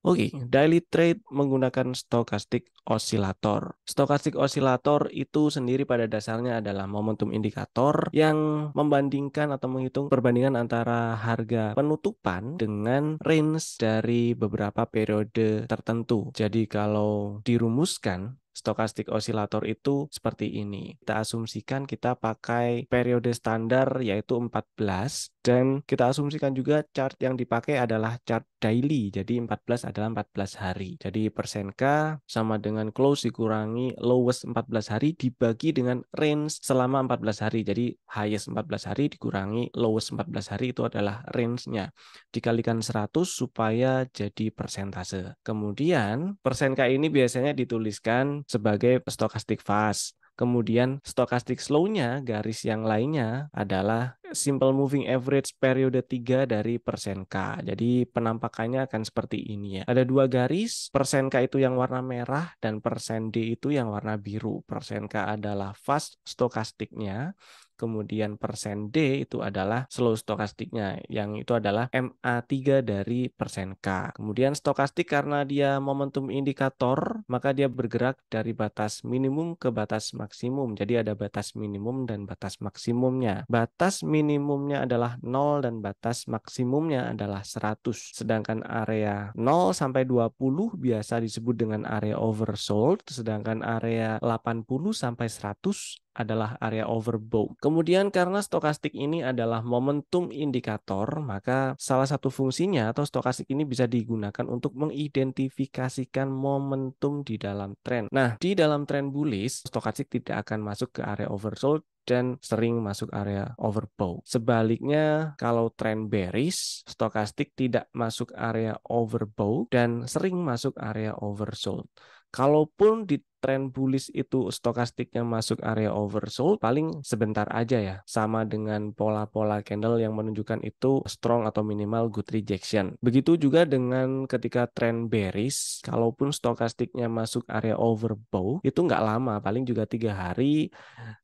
Oke, daily trade menggunakan stochastic oscillator. Stochastic oscillator itu sendiri pada dasarnya adalah momentum indikator yang membandingkan atau menghitung perbandingan antara harga penutupan dengan range dari beberapa periode tertentu. Jadi kalau dirumuskan, stochastic oscillator itu seperti ini. Kita asumsikan kita pakai periode standar yaitu 14 dan kita asumsikan juga chart yang dipakai adalah chart daily. Jadi 14 adalah 14 hari. Jadi persen K sama dengan close dikurangi lowest 14 hari dibagi dengan range selama 14 hari. Jadi highest 14 hari dikurangi lowest 14 hari itu adalah range-nya. Dikalikan 100 supaya jadi persentase. Kemudian persen K ini biasanya dituliskan sebagai stochastic fast. Kemudian stochastic slow-nya, garis yang lainnya adalah simple moving average periode 3 dari persen K. Jadi penampakannya akan seperti ini ya. Ada dua garis, persen K itu yang warna merah dan persen D itu yang warna biru. Persen K adalah fast stokastiknya. Kemudian persen D itu adalah slow stokastiknya, yang itu adalah MA3 dari persen K. Kemudian stokastik karena dia momentum indikator, maka dia bergerak dari batas minimum ke batas maksimum. Jadi ada batas minimum dan batas maksimumnya. Batas minimumnya adalah 0 dan batas maksimumnya adalah 100. Sedangkan area 0 sampai 20 biasa disebut dengan area oversold, sedangkan area 80 sampai 100 adalah area overbought. Kemudian karena stokastik ini adalah momentum indikator, maka salah satu fungsinya atau stokastik ini bisa digunakan untuk mengidentifikasikan momentum di dalam tren. Nah, di dalam tren bullish, stokastik tidak akan masuk ke area oversold dan sering masuk area overbought. Sebaliknya, kalau tren bearish, stokastik tidak masuk area overbought dan sering masuk area oversold. Kalaupun di tren bullish itu stokastiknya masuk area oversold, paling sebentar aja ya. Sama dengan pola-pola candle yang menunjukkan itu strong atau minimal good rejection. Begitu juga dengan ketika tren bearish, kalaupun stokastiknya masuk area overbought, itu nggak lama, paling juga 3 hari,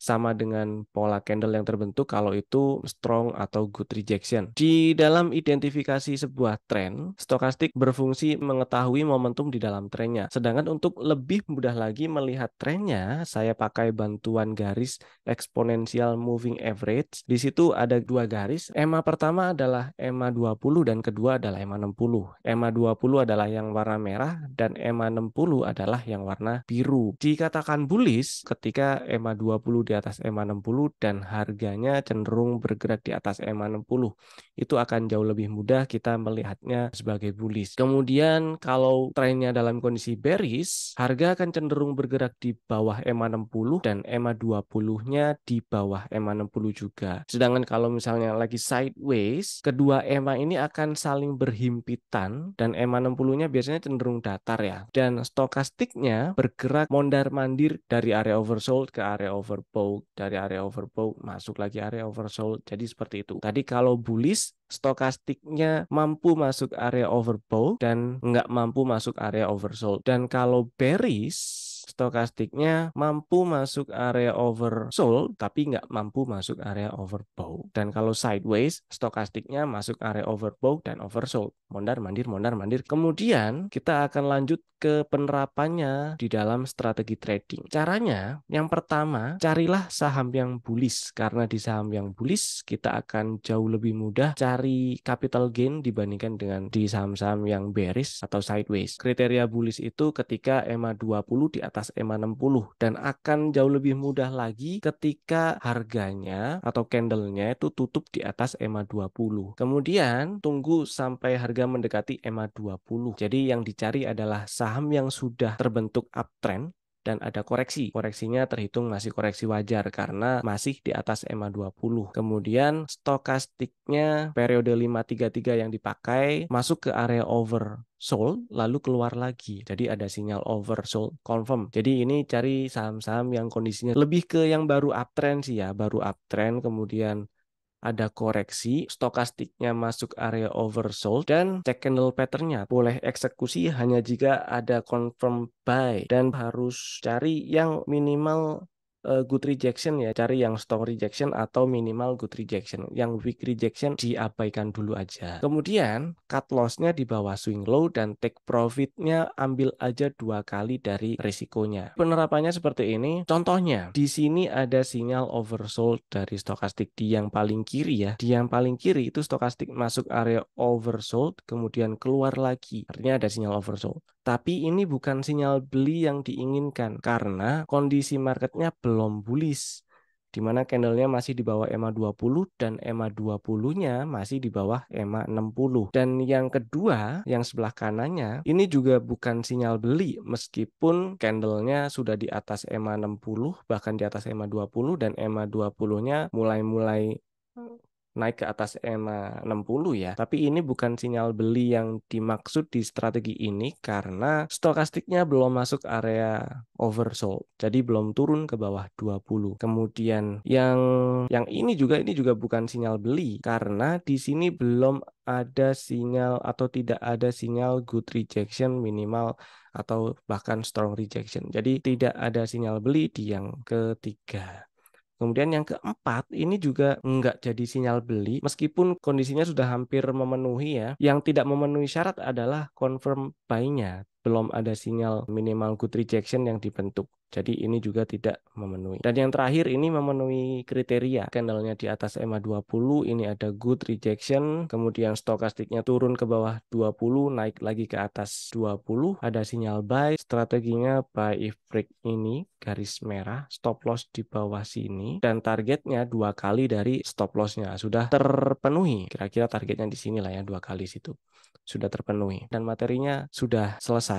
sama dengan pola candle yang terbentuk kalau itu strong atau good rejection. Di dalam identifikasi sebuah tren, stokastik berfungsi mengetahui momentum di dalam trennya. Sedangkan untuk lebih mudah lagi melihat trennya, saya pakai bantuan garis exponential moving average. Di situ ada dua garis. EMA pertama adalah EMA 20 dan kedua adalah EMA 60. EMA 20 adalah yang warna merah dan EMA 60 adalah yang warna biru. Dikatakan bullish ketika EMA 20 di atas EMA 60 dan harganya cenderung bergerak di atas EMA 60. Itu akan jauh lebih mudah kita melihatnya sebagai bullish. Kemudian kalau trennya dalam kondisi bearish, harga akan cenderung bergerak di bawah EMA 60 dan EMA 20-nya di bawah EMA 60 juga. Sedangkan kalau misalnya lagi sideways, kedua EMA ini akan saling berhimpitan dan EMA 60-nya biasanya cenderung datar ya. Dan stokastiknya bergerak mondar-mandir dari area oversold ke area overbought, dari area overbought masuk lagi area oversold. Jadi seperti itu. Tadi kalau bullish, stokastiknya mampu masuk area overbought dan nggak mampu masuk area oversold. Dan kalau bearish, stokastiknya mampu masuk area oversold tapi nggak mampu masuk area overbought. Dan kalau sideways, stokastiknya masuk area overbought dan oversold. Mondar mandir, mondar mandir. Kemudian kita akan lanjut ke penerapannya di dalam strategi trading. Caranya, yang pertama, carilah saham yang bullish. Karena di saham yang bullish, kita akan jauh lebih mudah cari capital gain dibandingkan dengan di saham-saham yang bearish atau sideways. Kriteria bullish itu ketika EMA 20 di atas EMA 60 dan akan jauh lebih mudah lagi ketika harganya atau candlenya itu tutup di atas EMA 20. Kemudian tunggu sampai harga mendekati EMA 20. Jadi yang dicari adalah saham yang sudah terbentuk uptrend dan ada koreksi. Koreksinya terhitung masih koreksi wajar karena masih di atas EMA 20. Kemudian stokastiknya periode 533 yang dipakai masuk ke area oversold lalu keluar lagi. Jadi ada sinyal oversold confirm. Jadi ini cari saham-saham yang kondisinya lebih ke yang baru uptrend sih ya, baru uptrend kemudian ada koreksi, stokastiknya masuk area oversold, dan cek candle patternnya. Boleh eksekusi hanya jika ada confirm buy, dan harus cari yang minimal good rejection ya, cari yang strong rejection atau minimal good rejection. Yang weak rejection diabaikan dulu aja. Kemudian cut loss-nya di bawah swing low dan take profit-nya ambil aja 2 kali dari risikonya. Penerapannya seperti ini. Contohnya, di sini ada sinyal oversold dari stokastik di yang paling kiri ya. Di yang paling kiri itu stokastik masuk area oversold, kemudian keluar lagi. Artinya ada sinyal oversold. Tapi ini bukan sinyal beli yang diinginkan karena kondisi marketnya belum bullish, di mana candlenya masih di bawah EMA 20 dan EMA 20-nya masih di bawah EMA 60. Dan yang kedua, yang sebelah kanannya, ini juga bukan sinyal beli meskipun candlenya sudah di atas EMA 60, bahkan di atas EMA 20 dan EMA 20-nya mulai naik ke atas EMA 60 ya. Tapi ini bukan sinyal beli yang dimaksud di strategi ini karena stokastiknya belum masuk area oversold. Jadi belum turun ke bawah 20. Kemudian yang ini juga bukan sinyal beli karena di sini belum ada sinyal atau tidak ada sinyal good rejection minimal atau bahkan strong rejection. Jadi tidak ada sinyal beli di yang ketiga. Kemudian yang keempat, ini juga nggak jadi sinyal beli, meskipun kondisinya sudah hampir memenuhi ya. Yang tidak memenuhi syarat adalah confirm buy-nya. Belum ada sinyal minimal good rejection yang dibentuk. Jadi ini juga tidak memenuhi. Dan yang terakhir ini memenuhi kriteria. Candlenya di atas EMA 20, ini ada good rejection, kemudian stokastiknya turun ke bawah 20, naik lagi ke atas 20, ada sinyal buy. Strateginya buy if break ini, garis merah, stop loss di bawah sini, dan targetnya 2 kali dari stop loss-nya. Sudah terpenuhi. Kira-kira targetnya di sini lah ya, 2 kali situ. Sudah terpenuhi. Dan materinya sudah selesai.